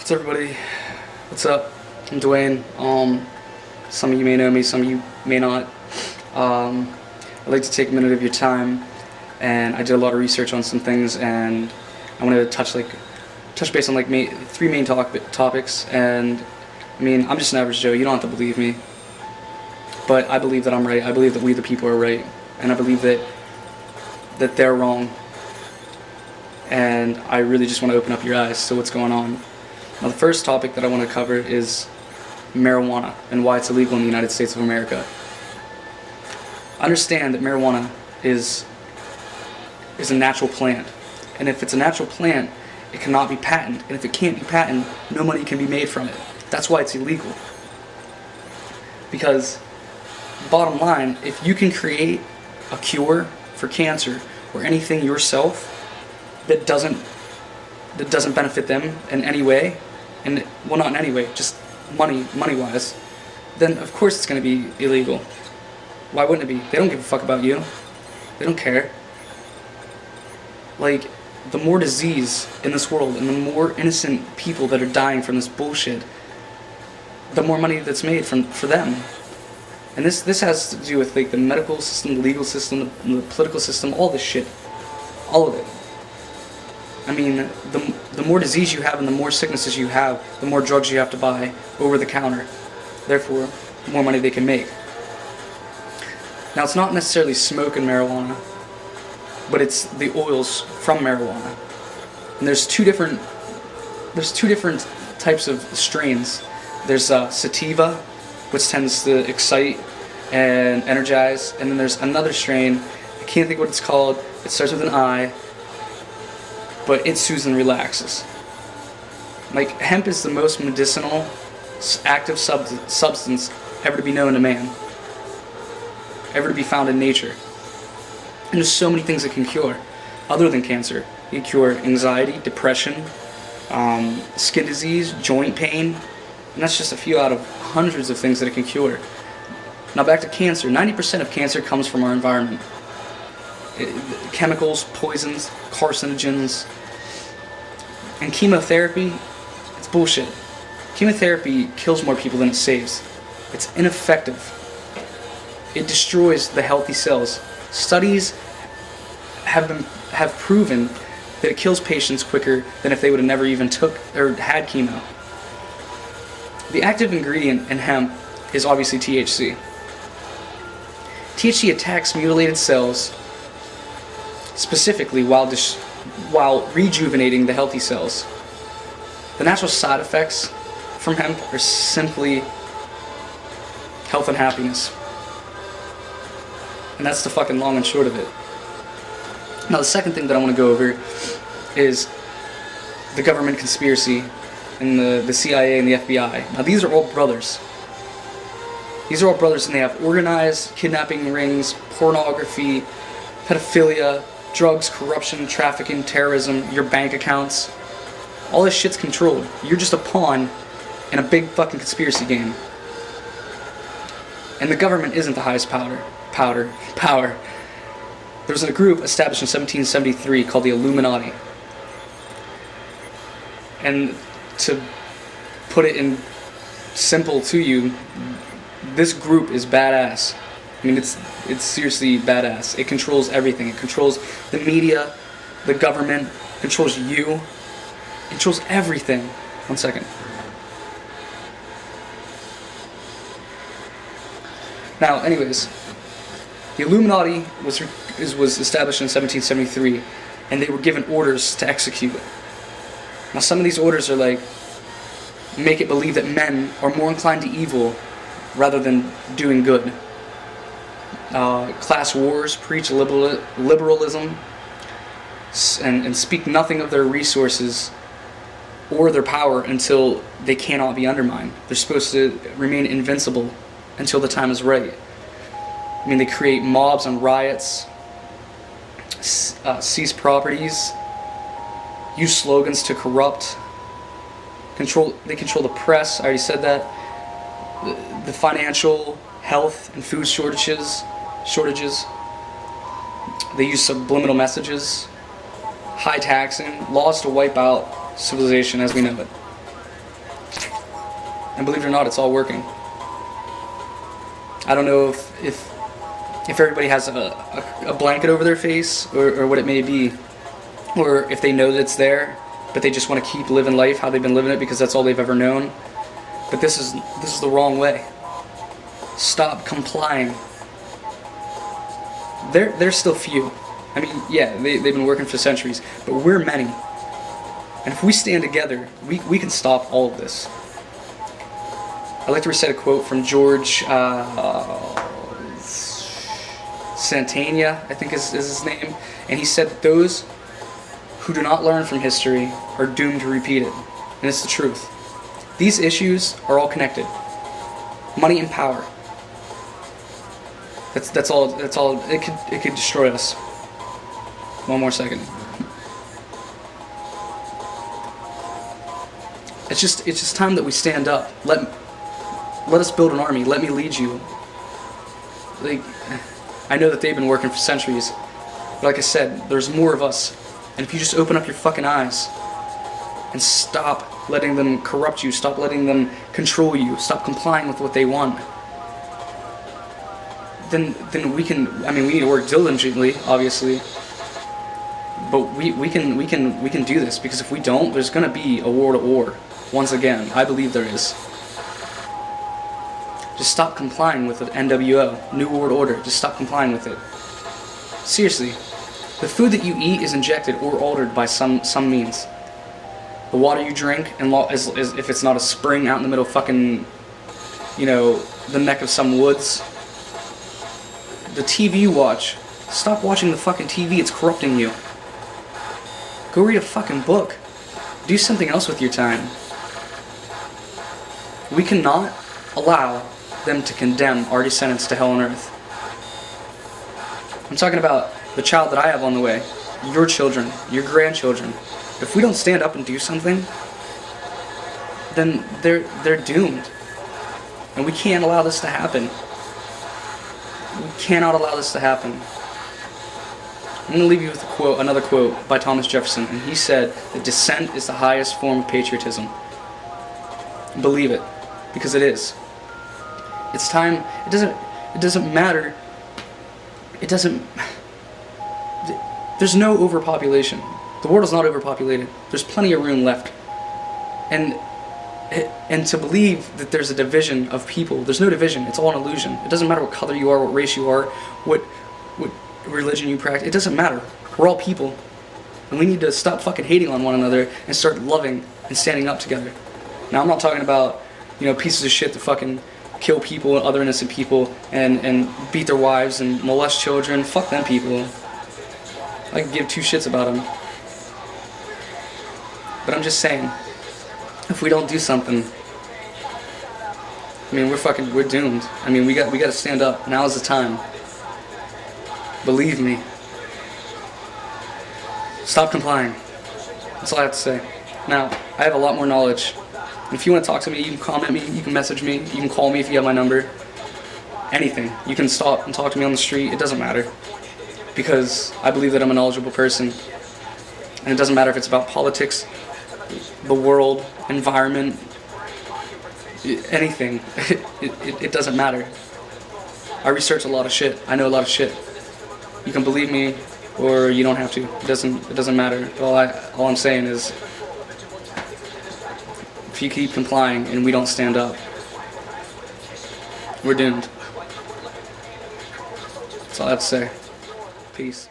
What's everybody? What's up? I'm Dwayne. Some of you may know me, some of you may not. I'd like to take a minute of your time, and I did a lot of research on some things, and I want to touch base on three main topics. And I mean, I'm just an average Joe. You don't have to believe me, but I believe that I'm right. I believe that we the people are right, and I believe that they're wrong. And I really just want to open up your eyes to what's going on. Now, the first topic that I want to cover is marijuana and why it's illegal in the United States of America. Understand that marijuana is a natural plant, and if it's a natural plant, it cannot be patented, and if it can't be patented, no money can be made from it. That's why it's illegal. Because, bottom line, if you can create a cure for cancer or anything yourself that doesn't benefit them in any way, and well, not in any way, just money-wise, then of course it's going to be illegal. Why wouldn't it be? They don't give a fuck about you. They don't care. Like, the more disease in this world and the more innocent people that are dying from this bullshit, the more money that's made for them. And this has to do with like the medical system, the legal system, the political system, all this shit. All of it. I mean, the more disease you have and the more sicknesses you have, the more drugs you have to buy over the counter. Therefore, the more money they can make. Now, it's not necessarily smoking marijuana, but it's the oils from marijuana. And there's two different types of strains. There's sativa, which tends to excite and energize, and then there's another strain. I can't think what it's called. It starts with an I. But it soothes and relaxes. Like, hemp is the most medicinal, active substance ever to be known to man. Ever to be found in nature. And there's so many things it can cure, other than cancer. It can cure anxiety, depression, skin disease, joint pain, and that's just a few out of hundreds of things that it can cure. Now back to cancer. 90% of cancer comes from our environment. Chemicals, poisons, carcinogens, and chemotherapy. It's bullshit. Chemotherapy kills more people than it saves. It's ineffective. It destroys the healthy cells. Studies have proven that it kills patients quicker than if they would have never even took or had chemo. The active ingredient in hemp is obviously THC. THC attacks mutilated cells specifically while rejuvenating the healthy cells. The natural side effects from hemp are simply health and happiness. And that's the fucking long and short of it. Now, the second thing that I want to go over is the government conspiracy and the CIA and the FBI. Now, these are all brothers. These are all brothers, and they have organized kidnapping rings, pornography, pedophilia, drugs, corruption, trafficking, terrorism, your bank accounts. All this shit's controlled. You're just a pawn in a big fucking conspiracy game. And the government isn't the highest power. There was a group established in 1773 called the Illuminati. And to put it in simple to you, this group is badass. I mean, it's seriously badass. It controls everything. It controls the media, the government, controls you, it controls everything. One second. Now, anyways, the Illuminati was established in 1773, and they were given orders to execute. Now, some of these orders are like, make it believe that men are more inclined to evil rather than doing good. Class wars, preach liberalism, and speak nothing of their resources or their power until they cannot be undermined. They're supposed to remain invincible until the time is right. I mean, they create mobs and riots, seize properties, use slogans to corrupt, they control the press, I already said that, the financial, health, and food shortages. They use subliminal messages, high taxing, laws to wipe out civilization as we know it. And believe it or not, it's all working. I don't know if everybody has a blanket over their face or what it may be, or if they know that it's there, but they just want to keep living life how they've been living it because that's all they've ever known. But this is the wrong way. Stop complying. They're still few. I mean, yeah, they've been working for centuries, but we're many. And if we stand together, we can stop all of this. I'd like to recite a quote from George Santayana, I think is his name, and he said, "Those who do not learn from history are doomed to repeat it." And it's the truth. These issues are all connected. Money and power. That's all. It could destroy us. One more second. It's just time that we stand up. Let us build an army. Let me lead you. Like, I know that they've been working for centuries, but like I said, there's more of us. And if you just open up your fucking eyes and stop letting them corrupt you, stop letting them control you, stop complying with what they want, then we can. I mean, we need to work diligently, obviously, but we can do this, because if we don't, there's gonna be a world at war once again. I believe there is. Just stop complying with the NWO, New World Order. Just stop complying with it. Seriously, the food that you eat is injected or altered by some means. The water you drink, and if it's not a spring out in the middle of fucking, the neck of some woods. The TV you watch, stop watching the fucking TV, it's corrupting you. Go read a fucking book. Do something else with your time. We cannot allow them to condemn our descendants to hell on earth. I'm talking about the child that I have on the way, your children, your grandchildren. If we don't stand up and do something, then they're doomed. And we can't allow this to happen. We cannot allow this to happen. I'm going to leave you with another quote by Thomas Jefferson, and he said that dissent is the highest form of patriotism. Believe it, because it is. It's time. It doesn't matter. There's no overpopulation. The world is not overpopulated. There's plenty of room left. And to believe that there's a division of people, there's no division. It's all an illusion. It doesn't matter what color you are, what race you are, what religion you practice. It doesn't matter. We're all people. And we need to stop fucking hating on one another and start loving and standing up together. Now, I'm not talking about, pieces of shit that fucking kill people and other innocent people and beat their wives and molest children. Fuck them people. I can give two shits about them. But I'm just saying, if we don't do something, I mean, we're doomed. I mean, we got to stand up. Now is the time. Believe me. Stop complying. That's all I have to say. Now, I have a lot more knowledge. If you want to talk to me, you can comment me, you can message me, you can call me if you have my number. Anything. You can stop and talk to me on the street. It doesn't matter. Because I believe that I'm a knowledgeable person. And it doesn't matter if it's about politics, the world, environment, anything. It doesn't matter. I research a lot of shit. I know a lot of shit. You can believe me, or you don't have to. It doesn't matter. All I'm saying is, if you keep complying and we don't stand up, we're doomed. That's all I have to say. Peace.